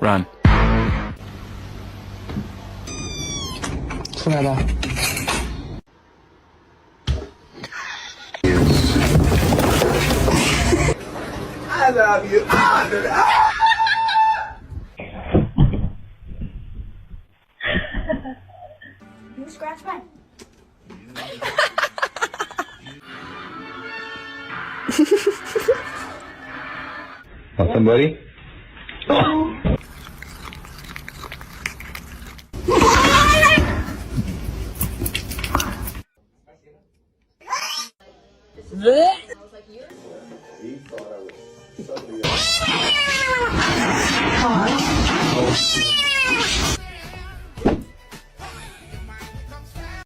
Run. 出来吧。I love you. You scratch mine. Want somebody? Blech.